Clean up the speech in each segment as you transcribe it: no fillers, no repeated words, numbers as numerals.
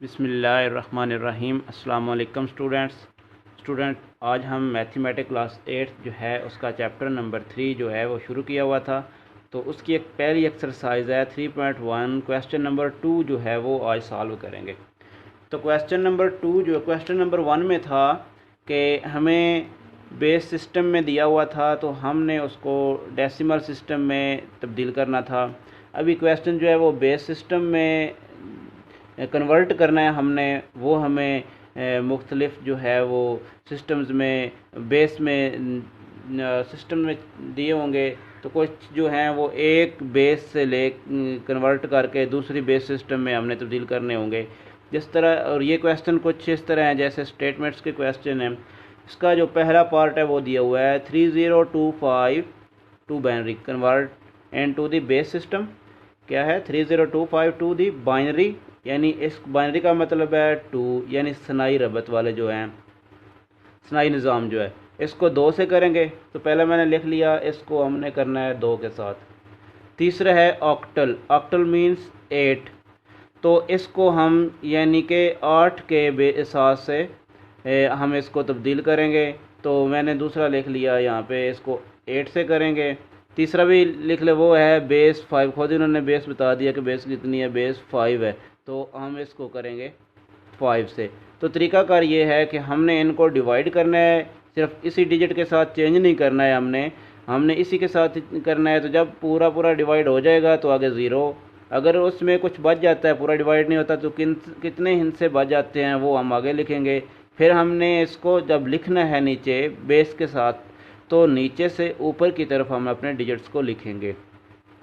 बिस्मिल्लाहिर्रहमानिर्रहीम। अस्सलाम वालेकुम स्टूडेंट, आज हम मैथमेटिक्स क्लास 8 जो है उसका चैप्टर नंबर 3 जो है वो शुरू किया हुआ था। तो उसकी एक पहली एक्सरसाइज है 3.1, क्वेश्चन नंबर 2 जो है वो आज सॉल्व करेंगे। तो क्वेश्चन नंबर 2 जो क्वेश्चन नंबर 1 में था कि हमें बेस सिस्टम में दिया हुआ था तो हमने उसको डेसिमल सिस्टम में तब्दील करना था। अभी क्वेश्चन जो है वो बेस सिस्टम में कन्वर्ट करना है हमने, वो हमें मुख्तलिफ जो है वो सिस्टम्स में बेस में सिस्टम में दिए होंगे। तो कुछ जो हैं वो एक बेस से ले कन्वर्ट करके दूसरी बेस सिस्टम में हमने तब्दील करने होंगे जिस तरह। और ये क्वेश्चन कुछ इस तरह है जैसे स्टेटमेंट्स के क्वेश्चन हैं। इसका जो पहला पार्ट है वो दिया हुआ है 3025 to binary convert and to the base system. क्या है 3025 टू दी बाइनरी, यानी इस बाइनरी का मतलब है टू, यानी सनाई रबत वाले जो हैं, सनाई निज़ाम जो है इसको 2 से करेंगे। तो पहले मैंने लिख लिया, इसको हमने करना है 2 के साथ। तीसरा है ऑक्टल, ऑक्टल मीन्स 8। तो इसको हम यानी कि 8 के साथ से हम इसको तब्दील करेंगे। तो मैंने दूसरा लिख लिया यहाँ पे, इसको 8 से करेंगे। तीसरा भी लिख ले, वो है बेस 5। खुद इन्होंने बेस बता दिया कि बेस कितनी है, बेस 5 है। तो हम इसको करेंगे 5 से। तो तरीकाकार ये है कि हमने इनको डिवाइड करना है, सिर्फ इसी डिजिट के साथ चेंज नहीं करना है हमने इसी के साथ करना है। तो जब पूरा पूरा डिवाइड हो जाएगा तो आगे ज़ीरो, अगर उसमें कुछ बच जाता है, पूरा डिवाइड नहीं होता, तो कितने हिस्से बच जाते हैं वो हम आगे लिखेंगे। फिर हमने इसको जब लिखना है नीचे बेस के साथ, तो नीचे से ऊपर की तरफ हम अपने डिजिट्स को लिखेंगे,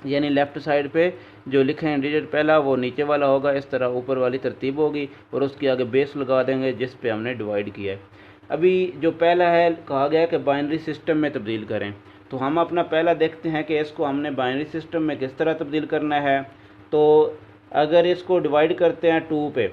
यानी लेफ़्ट साइड पे जो लिखे हैं डिजिट पहला वो नीचे वाला होगा, इस तरह ऊपर वाली तरतीब होगी और उसके आगे बेस लगा देंगे जिस पे हमने डिवाइड किया है। अभी जो पहला है, कहा गया कि बाइनरी सिस्टम में तब्दील करें। तो हम अपना पहला देखते हैं कि इसको हमने बाइनरी सिस्टम में किस तरह तब्दील करना है। तो अगर इसको डिवाइड करते हैं 2 पे,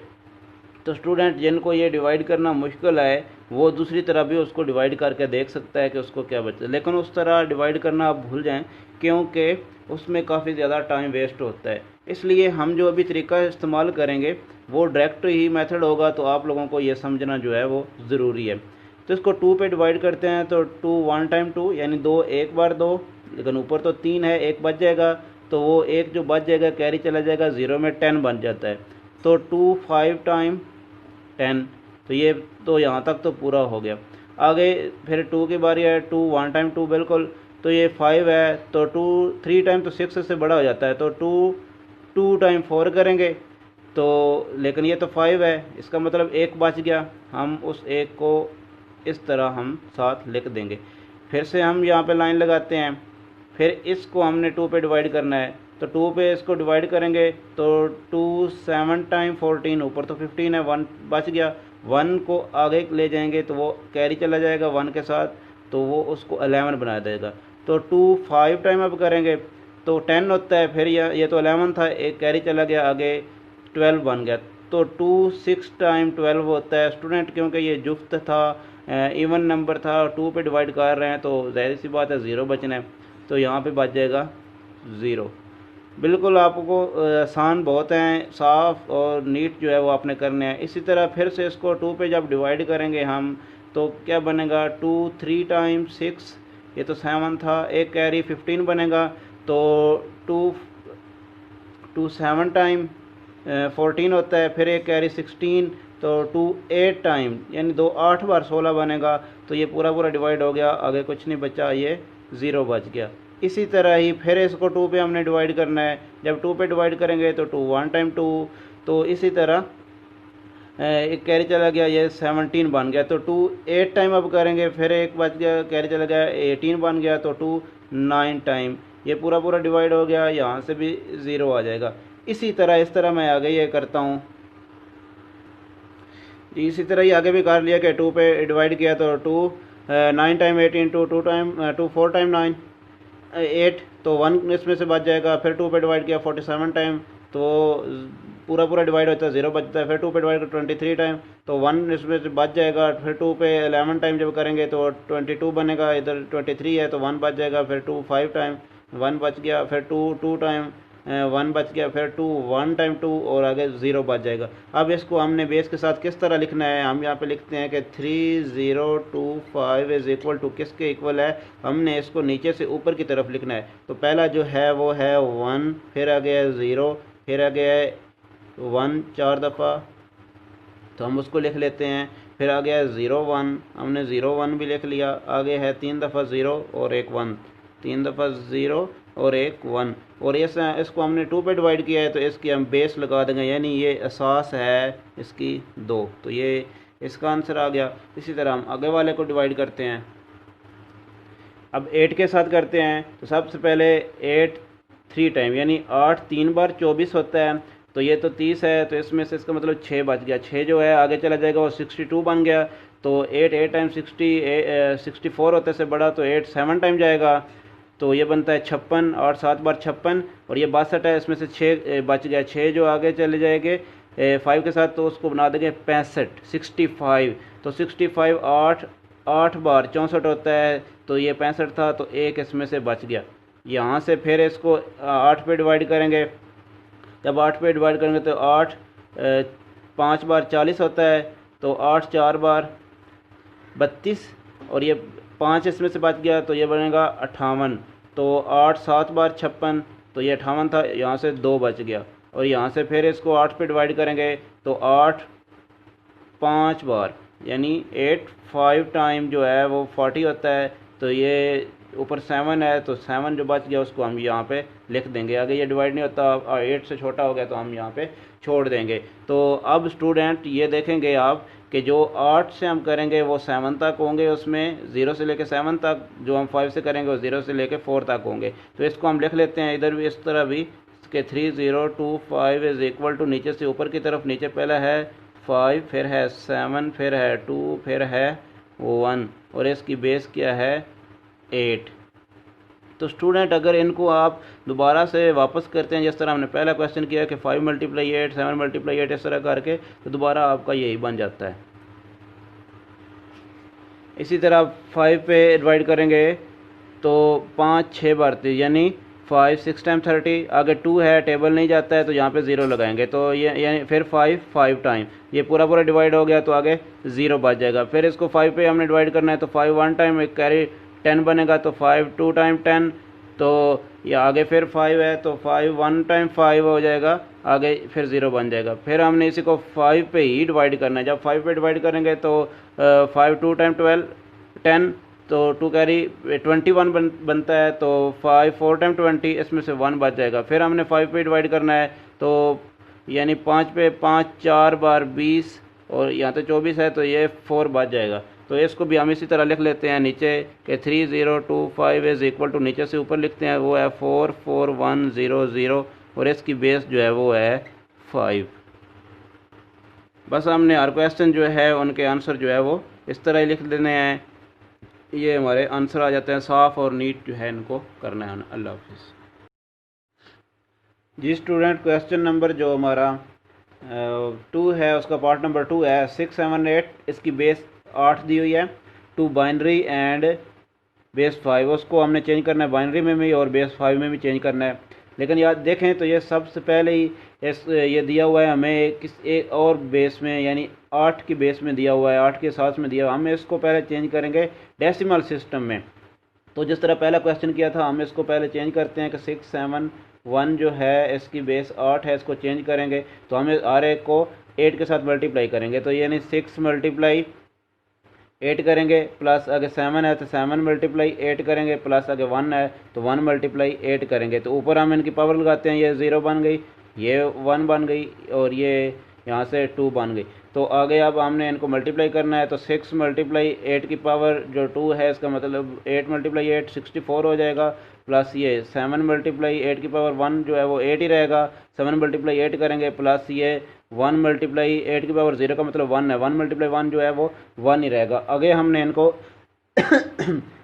तो स्टूडेंट जिनको ये डिवाइड करना मुश्किल है वो दूसरी तरह भी उसको डिवाइड करके देख सकता है कि उसको क्या बचता है, लेकिन उस तरह डिवाइड करना आप भूल जाएं क्योंकि उसमें काफ़ी ज़्यादा टाइम वेस्ट होता है। इसलिए हम जो अभी तरीका इस्तेमाल करेंगे वो डायरेक्ट ही मेथड होगा, तो आप लोगों को ये समझना जो है वो ज़रूरी है। तो इसको 2 पे डिवाइड करते हैं, तो 2 1 टाइम 2 यानी 2 एक बार 2, लेकिन ऊपर तो 3 है, एक बच जाएगा। तो वो एक जो बच जाएगा कैरी चला जाएगा, 0 में 10 बन जाता है। तो 2 5 टाइम 10, तो ये तो यहाँ तक तो पूरा हो गया। आगे फिर 2 की बारी है, 2 1 टाइम 2 बिल्कुल, तो ये 5 है। तो 2 3 टाइम तो 6 से बड़ा हो जाता है, तो 2 टाइम 4 करेंगे। तो लेकिन ये तो 5 है, इसका मतलब एक बच गया, हम उस एक को इस तरह हम साथ लिख देंगे। फिर से हम यहाँ पे लाइन लगाते हैं, फिर इसको हमने 2 पे डिवाइड करना है। तो 2 पे इसको डिवाइड करेंगे तो 2 7 टाइम 14, ऊपर तो 15 है, 1 बच गया। 1 को आगे ले जाएंगे तो वो कैरी चला जाएगा 1 के साथ, तो वो उसको 11 बना देगा। तो 2 5 टाइम अब करेंगे तो 10 होता है, फिर ये तो 11 था, एक कैरी चला गया, आगे 12 बन गया। तो 2 6 टाइम 12 होता है स्टूडेंट, क्योंकि ये जुफ्त था, इवन नंबर था, 2 पे डिवाइड कर रहे हैं तो जाहिर सी बात है 0 बचना है। तो यहाँ पे बच जाएगा 0। बिल्कुल आपको आसान बहुत हैं, साफ़ और नीट जो है वो आपने करने हैं। इसी तरह फिर से इसको 2 पे जब डिवाइड करेंगे हम, तो क्या बनेगा 2 3 टाइम 6, ये तो 7 था, एक कैरी 15 बनेगा। तो 2 2 7 टाइम 14 होता है, फिर एक कैरी 16, तो 2 8 टाइम यानी 2 8 बार 16 बनेगा। तो ये पूरा पूरा डिवाइड हो गया, आगे कुछ नहीं बचा, ये 0 बच गया। इसी तरह ही फिर इसको 2 पे हमने डिवाइड करना है। जब 2 पे डिवाइड करेंगे तो 2 1 टाइम 2, तो इसी तरह एक कैरी चला गया, ये 17 बन गया। तो 2 8 टाइम अब करेंगे, फिर एक बच गया, कैरी चला गया, 18 बन गया। तो 2 9 टाइम, ये पूरा पूरा डिवाइड हो गया, यहाँ से भी 0 आ जाएगा। इसी तरह मैं आगे ये करता हूँ। इसी तरह ही आगे भी कर लिया कि 2 पे डिवाइड किया तो 2 9 टाइम 18, 2 टाइम 2 4 टाइम 9 8, तो 1 इसमें से बच जाएगा। फिर 2 पे डिवाइड किया 47 टाइम, तो पूरा पूरा डिवाइड होता है, 0 बचता है। फिर 2 पे डिवाइड कर 23 टाइम, तो 1 इसमें से बच जाएगा। फिर 2 पे 11 टाइम जब करेंगे तो 22 बनेगा, इधर 23 है तो 1 बच जाएगा। फिर 2 5 टाइम 1 बच गया। फिर 2 2 टाइम 1 बच गया, फिर 2 1 टाइम 2 और आगे 0 बच जाएगा। अब इसको हमने बेस के साथ किस तरह लिखना है, हम यहाँ पे लिखते हैं कि 3025 इज़ इक्वल टू किसके इक्वल है, हमने इसको नीचे से ऊपर की तरफ लिखना है। तो पहला जो है वो है 1, फिर आ गया 0, फिर आ गया 1 4 दफ़ा, तो हम उसको लिख लेते हैं। फिर आ गया 0 1, हमने 0 1 भी लिख लिया। आगे है 3 दफ़ा 0 और एक 1, 3 दफ़ा 0 और एक 1, और इसको हमने 2 पे डिवाइड किया है तो इसकी हम बेस लगा देंगे, यानी ये असास है इसकी 2, तो ये इसका आंसर आ गया। इसी तरह हम आगे वाले को डिवाइड करते हैं। अब 8 के साथ करते हैं, तो सबसे पहले 8 3 टाइम, यानी 8 3 बार 24 होता है, तो ये तो 30 है, तो इसमें से इसका मतलब 6 बच गया। 6 जो है आगे चला जाएगा वो 62 बन गया, तो 8 टाइम 64 होते से बड़ा, तो 8 7 टाइम जाएगा, तो ये बनता है 56, और 7 बार 56, और ये 62 है, इसमें से 6 बच गया। 6 जो आगे चले जाएंगे 5 के साथ, तो उसको बना देंगे 65 65, तो 65 8 बार 64 होता है, तो ये 65 था, तो एक इसमें से बच गया। यहाँ से फिर इसको 8 पे डिवाइड करेंगे। जब 8 पे डिवाइड करेंगे तो 8 5 बार 40 होता है, तो 8 4 बार 32, और ये 5 इसमें से बच गया, तो ये बनेगा 58, तो 8 7 बार 56, तो ये 58 था, यहाँ से 2 बच गया। और यहाँ से फिर इसको 8 पे डिवाइड करेंगे, तो 8 5 बार, यानी 8 5 टाइम जो है वो 40 होता है, तो ये ऊपर 7 है, तो 7 जो बच गया उसको हम यहाँ पे लिख देंगे। आगे ये डिवाइड नहीं होता, 8 से छोटा हो गया तो हम यहाँ पे छोड़ देंगे। तो अब स्टूडेंट ये देखेंगे आप कि जो 8 से हम करेंगे वो 7 तक होंगे, उसमें 0 से लेकर 7 तक, जो हम 5 से करेंगे वो 0 से लेकर 4 तक होंगे। तो इसको हम लिख लेते हैं इधर भी इस तरह भी कि 3025 इज़ इक्वल टू, नीचे से ऊपर की तरफ, नीचे पहला है 5, फिर है 7, फिर है 2, फिर है 1, और इसकी बेस क्या है 8। तो स्टूडेंट अगर इनको आप दोबारा से वापस करते हैं, जिस तरह हमने पहला क्वेश्चन किया कि 5 मल्टीप्लाई 8 7 मल्टीप्लाई 8 इस तरह करके, तो दोबारा आपका यही बन जाता है। इसी तरह 5 पे डिवाइड करेंगे तो 5 6 बार, यानी 5 6 टाइम 30, आगे 2 है, टेबल नहीं जाता है, तो यहाँ पे 0 लगाएंगे, तो ये यानी फिर 5 5 टाइम, ये पूरा पूरा डिवाइड हो गया, तो आगे 0 बच जाएगा। फिर इसको 5 पे हमने डिवाइड करना है, तो 5 1 टाइम, एक कैरी 10 बनेगा, तो 5 2 टाइम 10, तो ये आगे फिर 5 है, तो 5 1 टाइम 5 हो जाएगा, आगे फिर 0 बन जाएगा। फिर हमने इसी को 5 पे ही डिवाइड करना है। जब 5 पे डिवाइड करेंगे तो 5 2 टाइम 12 10, तो 2 कैरी 21 बनता है, तो 5 4 टाइम 20, इसमें से 1 बच जाएगा। फिर हमने 5 पे डिवाइड करना है, तो यानी 5 पे 5 4 बार 20, और यहाँ तो 24 है, तो ये 4 बच जाएगा। तो इसको भी हम इसी तरह लिख लेते हैं नीचे कि 3025 इज़ इक्वल टू, नीचे से ऊपर लिखते हैं वो है 44100, और इसकी बेस जो है वो है 5। बस हमने हर क्वेश्चन जो है उनके आंसर जो है वो इस तरह ही लिख देने हैं, ये हमारे आंसर आ जाते हैं। साफ़ और नीट जो है इनको करना है। अल्लाह हाफिज़ जी स्टूडेंट। क्वेश्चन नंबर जो हमारा 2 है, उसका पार्ट नंबर 2 है 6 7 8, इसकी बेस 8 दी हुई है, 2 बाइनरी एंड बेस 5, उसको हमने चेंज करना है बाइनरी में भी और बेस 5 में भी चेंज करना है। लेकिन याद देखें तो ये सबसे पहले ही ये दिया हुआ है हमें किस एक और बेस में, यानी 8 की बेस में दिया हुआ है, 8 के साथ में दिया हुआ है। हम इसको पहले चेंज करेंगे डेसिमल सिस्टम में। तो जिस तरह पहला क्वेश्चन किया था, हम इसको पहले चेंज करते हैं कि 6 7 1 जो है इसकी बेस 8 है, इसको चेंज करेंगे तो हम हर एक को 8 के साथ मल्टीप्लाई करेंगे, तो यानी 6 मल्टीप्लाई 8 करेंगे, प्लस आगे 7 है तो 7 मल्टीप्लाई 8 करेंगे, प्लस आगे 1 है तो 1 मल्टीप्लाई 8 करेंगे। तो ऊपर हम इनकी पावर लगाते हैं, ये 0 बन गई, ये 1 बन गई, और ये यहाँ से 2 बन गई। तो आगे अब हमने इनको मल्टीप्लाई करना है, तो 6 मल्टीप्लाई 8 की पावर जो 2 है, इसका मतलब 8 मल्टीप्लाई 8 64 हो जाएगा, प्लस ये 7 मल्टीप्लाई 8 की पावर 1 जो है वो 8 ही रहेगा, 7 मल्टीप्लाई 8 करेंगे, प्लस ये 1 मल्टीप्लाई 8 की पावर 0 का मतलब 1 है, 1 मल्टीप्लाई 1 जो है वो 1 ही रहेगा। आगे हमने इनको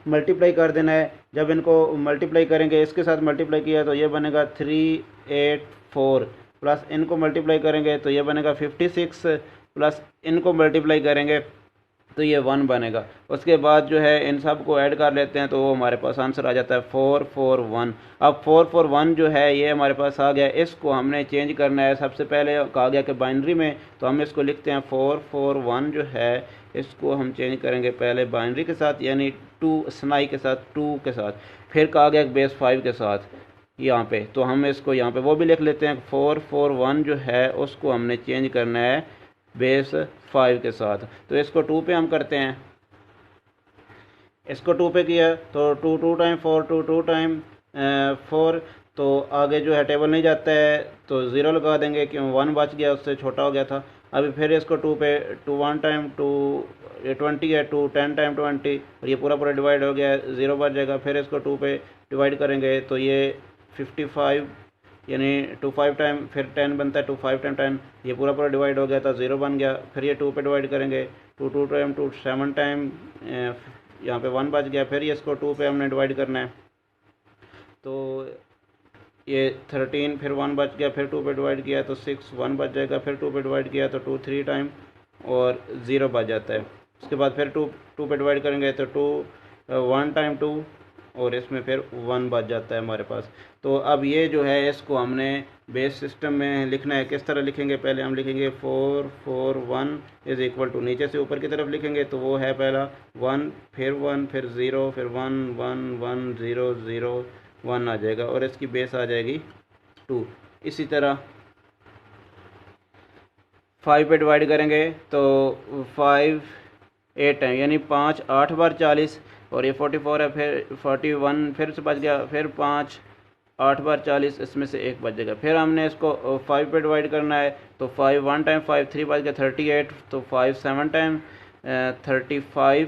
मल्टीप्लाई कर देना है। जब इनको मल्टीप्लाई करेंगे, इसके साथ मल्टीप्लाई किया तो ये बनेगा 384, प्लस इनको मल्टीप्लाई करेंगे तो ये बनेगा 56, प्लस इनको मल्टीप्लाई करेंगे तो ये 1 बनेगा। उसके बाद जो है इन सब को ऐड कर लेते हैं तो वो हमारे पास आंसर आ जाता है 441। अब 441 जो है ये हमारे पास आ गया। इसको हमने चेंज करना है। सबसे पहले कहा गया कि बाइनरी में, तो हम इसको लिखते हैं 441 जो है इसको हम चेंज करेंगे पहले बाइनरी के साथ, यानी 2 स्नाई के साथ, 2 के साथ। फिर कहा गया बेस 5 के साथ यहाँ पे, तो हम इसको यहाँ पे वो भी लिख लेते हैं। 441 जो है उसको हमने चेंज करना है बेस 5 के साथ। तो इसको 2 पे हम करते हैं। इसको 2 पे किया तो 2 2 टाइम 4, 2 2 टाइम 4, तो आगे जो है टेबल नहीं जाता है तो 0 लगा देंगे क्यों 1 बच गया, उससे छोटा हो गया था। अभी फिर इसको 2 पे 2 1 टाइम 2, ये 20 है, 2 10 टाइम 20, और ये पूरा पूरा डिवाइड हो गया, 0 बच जाएगा। फिर इसको 2 पे डिवाइड करेंगे तो ये 55, यानी 2 5 टाइम फिर 10 बनता है, 2 5 टाइम 10, ये पूरा पूरा डिवाइड हो गया था, 0 बन गया। फिर ये 2 पे डिवाइड करेंगे, 2 2 टाइम 2 7 टाइम, यहाँ पे 1 बच गया। फिर ये इसको 2 पे हमने डिवाइड करना है तो ये 13, फिर 1 बच गया। फिर 2 पे डिवाइड किया तो 6, 1 बच जाएगा। फिर 2 पे डिवाइड किया तो 2 3 टाइम और 0 बच जाता है। उसके बाद फिर 2 पे डिवाइड करेंगे तो 2 1 टाइम 2, और इसमें फिर 1 बच जाता है हमारे पास। तो अब ये जो है इसको हमने बेस सिस्टम में लिखना है। किस तरह लिखेंगे, पहले हम लिखेंगे 441 इज़ इक्वल टू, नीचे से ऊपर की तरफ लिखेंगे तो वो है पहला 1, फिर 1, फिर 0, फिर 1 1 1 0 0 1 आ जाएगा, और इसकी बेस आ जाएगी 2। इसी तरह 5 पे डिवाइड करेंगे तो 5 8 टाइम, यानी 5 8 बार 40, और ये 44 है, फिर 41 फिर से बच गया, फिर 5 8 बार 40, इसमें से 1 बच जाएगा। फिर हमने इसको 5 पे डिवाइड करना है तो 5 1 टाइम 5 3 बच गया 38, तो 5 7 टाइम 35,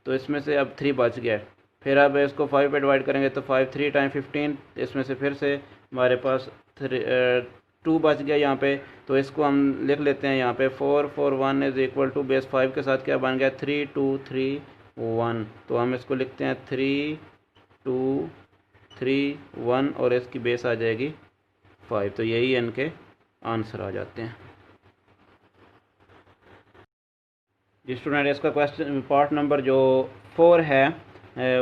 तो इसमें से अब 3 बच गया। फिर अब इसको 5 पे डिवाइड करेंगे तो 5 3 टाइम 15, इसमें से फिर से हमारे पास 2 बच गया यहाँ पे। तो इसको हम लिख लेते हैं यहाँ पे 441 इज़ इक्वल टू बेस 5 के साथ क्या बन गया 3 2 3 1, तो हम इसको लिखते हैं 3 2 3 1, और इसकी बेस आ जाएगी 5। तो यही इनके आंसर आ जाते हैं जी स्टूडेंट। इसका क्वेश्चन पार्ट नंबर जो 4 है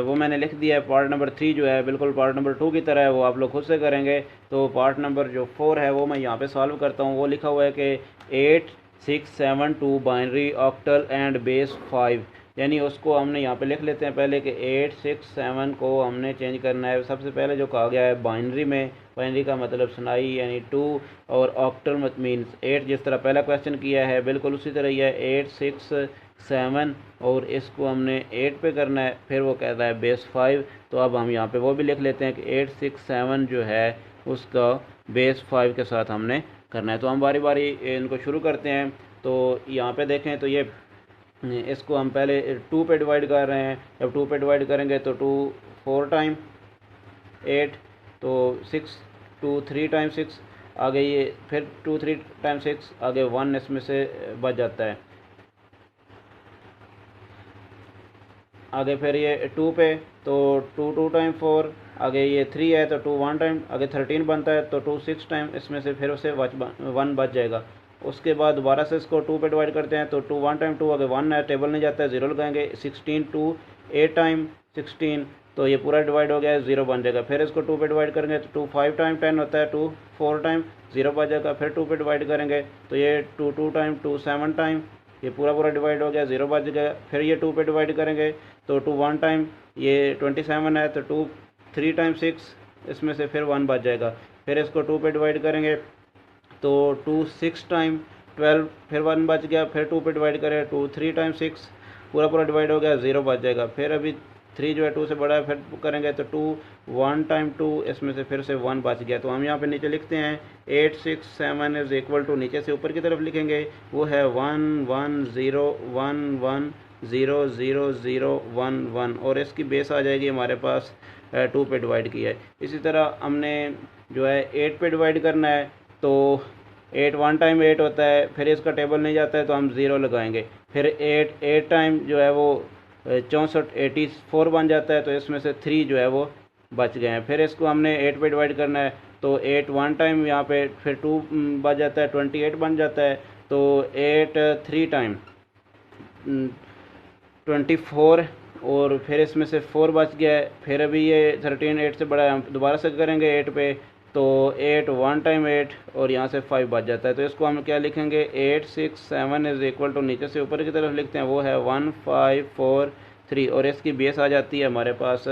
वो मैंने लिख दिया है। पार्ट नंबर 3 जो है बिल्कुल पार्ट नंबर 2 की तरह है, वो आप लोग खुद से करेंगे। तो पार्ट नंबर जो 4 है वो मैं यहाँ पे सॉल्व करता हूँ। वो लिखा हुआ है कि 8 6 7 2 बाइनरी ऑक्टल एंड बेस 5, यानी उसको हमने यहाँ पे लिख लेते हैं पहले कि 8 6 7 को हमने चेंज करना है। सबसे पहले जो कहा गया है बाइनरी में, बाइनरी का मतलब सुनाई यानी 2, और ऑक्टल मीन्स 8, जिस तरह पहला क्वेश्चन किया है बिल्कुल उसी तरह ही है 8 6 7, और इसको हमने 8 पे करना है। फिर वो कहता है बेस 5, तो अब हम यहाँ पे वो भी लिख लेते हैं कि 8 6 7 जो है उसका बेस 5 के साथ हमने करना है। तो हम बारी बारी इनको शुरू करते हैं। तो यहाँ पे देखें तो ये इसको हम पहले 2 पे डिवाइड कर रहे हैं। जब 2 पे डिवाइड करेंगे तो 2 4 टाइम 8, तो 6 2 3 टाइम 6, आगे ये फिर 2 3 टाइम 6, आगे 1 इसमें से बच जाता है। आगे फिर ये 2 पे तो 2 2 टाइम 4, आगे ये 3 है तो 2 1 टाइम, आगे 13 बनता है तो 2 6 टाइम, इसमें से फिर उसे 1 बच जाएगा। उसके बाद दोबारा से इसको 2 पे डिवाइड करते हैं तो 2 1 टाइम 2, आगे 1 है, टेबल नहीं जाता है, 0 लगाएंगे। 16 2 8 टाइम 16, तो ये पूरा डिवाइड हो गया है, 0 बन जाएगा। फिर इसको 2 पे डिवाइड करेंगे तो 2 5 टाइम 10 होता है, 2 4 टाइम 0 बच जाएगा। फिर 2 पे डिवाइड करेंगे तो ये 2 2 टाइम 2 7 टाइम, ये पूरा पूरा डिवाइड हो गया, 0 बच गया। फिर ये 2 पे डिवाइड करेंगे तो 2 1 टाइम, ये 27 है तो 2 3 टाइम 6, इसमें से फिर 1 बच जाएगा। फिर इसको 2 पे डिवाइड करेंगे तो 2 6 टाइम 12, फिर 1 बच गया। फिर 2 पे डिवाइड करें 2 3 टाइम 6, पूरा पूरा डिवाइड हो गया, 0 बच जाएगा। फिर अभी 3 जो है 2 से बड़ा है, फिर करेंगे तो 2 1 टाइम 2, इसमें से फिर से 1 बच गया। तो हम यहाँ पे नीचे लिखते हैं 8 6 7 इज़ इक्वल टू, नीचे से ऊपर की तरफ लिखेंगे वो है 1 1 0 1 1 0 0 0 1 1, और इसकी बेस आ जाएगी हमारे पास 2 पे डिवाइड किया है। इसी तरह हमने जो है 8 पे डिवाइड करना है तो 8 1 टाइम 8 होता है, फिर इसका टेबल नहीं जाता है तो हम 0 लगाएंगे। फिर 8 टाइम जो है वो 64 84 बन जाता है, तो इसमें से 3 जो है वो बच गए हैं। फिर इसको हमने 8 पे डिवाइड करना है तो 8 1 टाइम यहाँ पे फिर 2 बच जाता है, 28 बन जाता है। तो 8 3 टाइम 24 और फिर इसमें से 4 बच गया है। फिर अभी ये 13 8 से बड़ा है, हम दोबारा से करेंगे 8 पे, तो 8 1 टाइम 8 और यहाँ से 5 बच जाता है। तो इसको हम क्या लिखेंगे, 8 6 7 इज इक्वल टू, नीचे से ऊपर की तरफ लिखते हैं, वो है 1 5 4 3 और इसकी बेस आ जाती है हमारे पास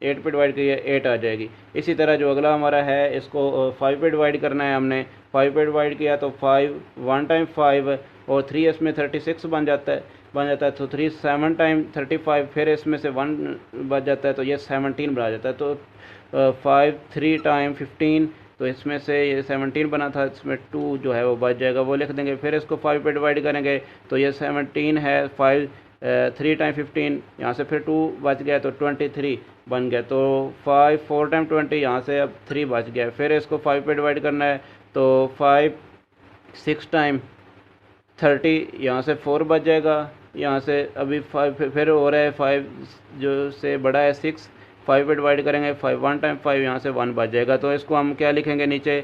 8 पे डिवाइड किया 8 आ जाएगी। इसी तरह जो अगला हमारा है, इसको 5 पे डिवाइड करना है हमने। 5 पे डिवाइड किया तो 5 1 टाइम 5 और 3 इसमें 36 बन जाता है तो 3 7 टाइम 35, फिर इसमें से 1 बच जाता है तो ये 17 बना जाता है। तो 5 3 टाइम 15, तो इसमें से ये 17 बना था, इसमें 2 जो है वो बच जाएगा, वो लिख देंगे। फिर इसको 5 पे डिवाइड करेंगे तो ये 17 है, 5 3 टाइम 15, यहाँ से फिर 2 बच गया तो 23 बन गया। तो 5 4 टाइम 20, यहाँ से अब 3 बच गया। फिर इसको 5 पे डिवाइड करना है तो 5 6 टाइम 30, यहाँ से 4 बच जाएगा। यहाँ से अभी 5 फिर हो रहा है, 5 जो से बड़ा है 6, 5 पे डिवाइड करेंगे 5 1 टाइम 5, यहाँ से 1 बच जाएगा। तो इसको हम क्या लिखेंगे नीचे,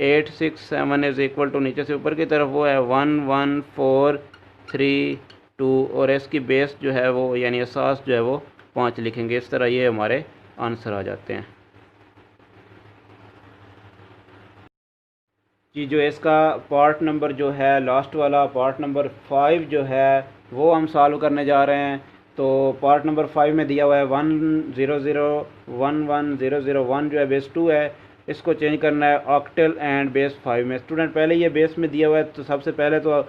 8 6 7 इज इक्वल टू, नीचे से ऊपर की तरफ वो है 1 1 4 3 2 और इसकी बेस जो है वो यानी असास जो है वो 5 लिखेंगे। इस तरह ये हमारे आंसर आ जाते हैं जी। जो इसका पार्ट नंबर जो है लास्ट वाला, पार्ट नंबर 5 जो है वो हम सॉल्व करने जा रहे हैं। तो पार्ट नंबर 5 में दिया हुआ है 1 0 0 1 1 0 0 1 जो है बेस 2 है, इसको चेंज करना है ऑक्टल एंड बेस 5 में। स्टूडेंट पहले ये बेस में दिया हुआ है, तो सबसे पहले तो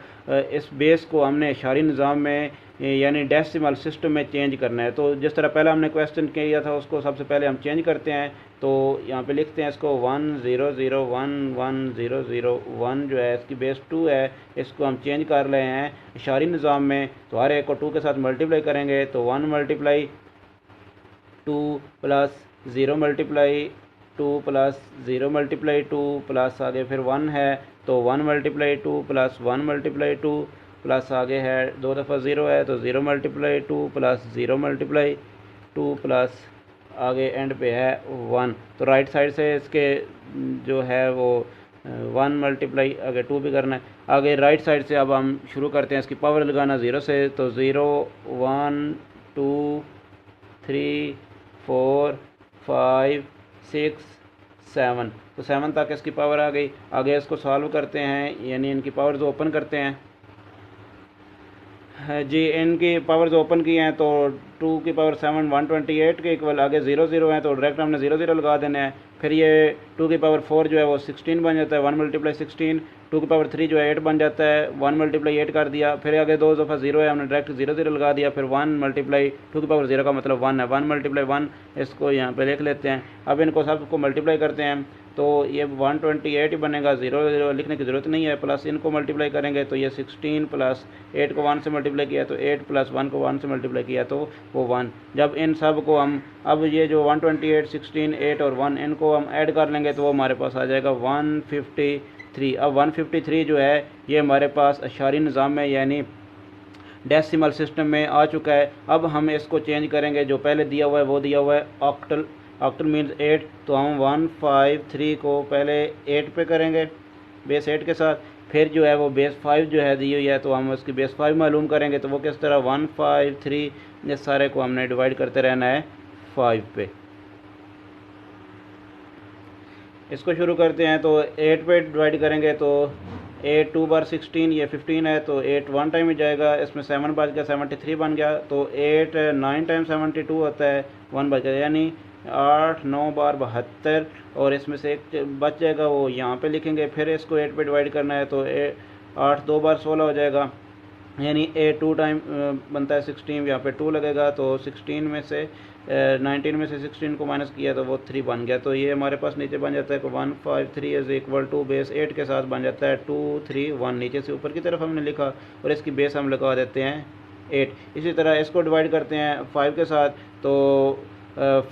इस बेस को हमने इशारी निज़ाम में यानी डेसिमल सिस्टम में चेंज करना है। तो जिस तरह पहले हमने क्वेश्चन किया था उसको सबसे पहले हम चेंज करते हैं। तो यहाँ पे लिखते हैं इसको 1 0 0 1 1 0 0 1 जो है इसकी बेस 2 है, इसको हम चेंज कर रहे हैं इशारी निज़ाम में। तो हर एक को 2 के साथ मल्टीप्लाई करेंगे तो 1 multiply 2 plus 0 multiply 2 plus 0 multiply 2 plus आगे फिर 1 है तो 1 मल्टीप्लाई 2 प्लस 1 मल्टीप्लाई 2 प्लस आगे है 2 दफ़ा 0 है तो 0 मल्टीप्लाई 2 प्लस 0 मल्टीप्लाई 2 प्लस आगे एंड पे है 1। तो राइट साइड से इसके जो है वो 1 मल्टीप्लाई आगे 2 भी करना है। आगे राइट साइड से अब हम शुरू करते हैं इसकी पावर लगाना 0 से। तो 0 1 2 3 4 5 6 7, तो 7 तक इसकी पावर आ गई। आगे इसको सॉल्व करते हैं यानी इनकी पावर्स ओपन करते हैं जी। इनकी पावर्स ओपन की हैं तो 2 की पावर 7 128 के इक्वल, आगे 0 0 हैं तो डायरेक्ट हमने 0 0 लगा देना है। फिर ये 2 की पावर 4 जो है वो 16 बन जाता है, 1 मल्टीप्लाई 16। 2 की पावर 3 जो है 8 बन जाता है, 1 मल्टीप्लाई 8 कर दिया। फिर आगे 2 दफ़ा 0 है, हमने डायरेक्ट 0 0 लगा दिया। फिर 1 मल्टीप्लाई 2 की पावर 0 का मतलब 1 है, 1 मल्टीप्लाई 1 इसको यहाँ पे लिख लेते हैं। अब इनको सबको मल्टीप्लाई करते हैं तो ये 128 ही बनेगा, 0 0 लिखने की ज़रूरत नहीं है। प्लस इनको मल्टीप्लाई करेंगे तो ये 16 प्लस 8 को 1 से मल्टीप्लाई किया तो 8 प्लस 1 को 1 से मल्टीप्लाई किया तो वो 1। जब इन सब को हम अब ये जो 128 16 8 और 1 इनको हम ऐड कर लेंगे तो वो हमारे पास आ जाएगा 153। अब 153 जो है ये हमारे पास अशारी निज़ाम में यानी डेसिमल सिस्टम में आ चुका है। अब हम इसको चेंज करेंगे, जो पहले दिया हुआ है वो दिया हुआ है ऑक्टल, ऑक्टल मीन्स 8। तो हम 153 को पहले 8 पे करेंगे बेस 8 के साथ, फिर जो है वो बेस 5 जो है दी हुई है तो हम उसकी बेस 5 मालूम करेंगे। तो वो किस तरह 153 ये सारे को हमने डिवाइड करते रहना है 5 पे। इसको शुरू करते हैं तो 8 पे डिवाइड करेंगे तो 8 2 बार 16 ये 15 है तो 8 1 टाइम ही जाएगा, इसमें 7 बच गया 73 बन गया। तो 8 9 टाइम 72 होता है, 1 बच गया यानी 8 9 बार 72 और इसमें से एक बच जाएगा वो यहाँ पे लिखेंगे। फिर इसको 8 पे डिवाइड करना है तो 8 2 बार 16 हो जाएगा यानी 8 2 टाइम बनता है 16, यहाँ पे 2 लगेगा तो 16 में से 19 में से 16 को माइनस किया तो वो 3 बन गया। तो ये हमारे पास नीचे बन जाता है कि 153 इज इक्वल टू बेस 8 के साथ बन जाता है 2 3 1, नीचे से ऊपर की तरफ हमने लिखा और इसकी बेस हम लगा देते हैं 8। इसी तरह इसको डिवाइड करते हैं 5 के साथ तो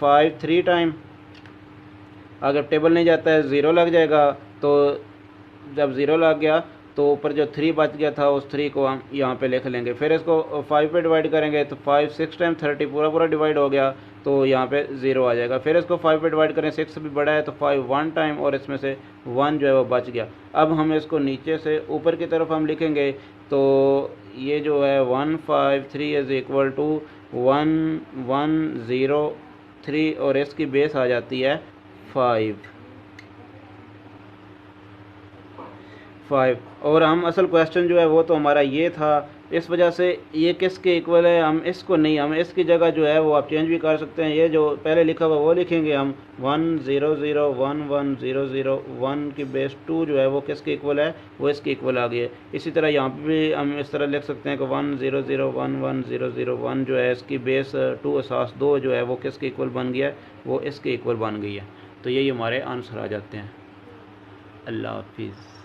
5 3 टाइम, अगर टेबल नहीं जाता है 0 लग जाएगा। तो जब 0 लग गया तो ऊपर जो 3 बच गया था उस 3 को हम यहाँ पे लिख लेंगे। फिर इसको 5 पे डिवाइड करेंगे तो 5 6 टाइम 30 पूरा पूरा डिवाइड हो गया, तो यहाँ पे 0 आ जाएगा। फिर इसको 5 पे डिवाइड करें, 6 भी बड़ा है तो 5 1 टाइम और इसमें से 1 जो है वो बच गया। अब हम इसको नीचे से ऊपर की तरफ हम लिखेंगे, तो ये जो है 153 इज़ इक्वल टू 1103 और इसकी बेस आ जाती है 5। और हम असल क्वेश्चन जो है वो तो हमारा ये था, इस वजह से ये किसके इक्वल है हम इसको नहीं, हम इसकी जगह जो है वो आप चेंज भी कर सकते हैं। ये जो पहले लिखा हुआ वो लिखेंगे हम 1 0 0 1 1 0 0 1 की बेस 2 जो है वो किसके इक्वल है, वो इसके इक्वल आ गई है। इसी तरह यहाँ पे भी हम इस तरह लिख सकते हैं कि 1 0 0 1 1 0 0 1 जो है इसकी बेस 2 असास 2 जो है वो किसके इक्वल बन गया है, वो इसके इक्वल बन गई है। तो यही हमारे आंसर आ जाते हैं। अल्लाह हाफिज़।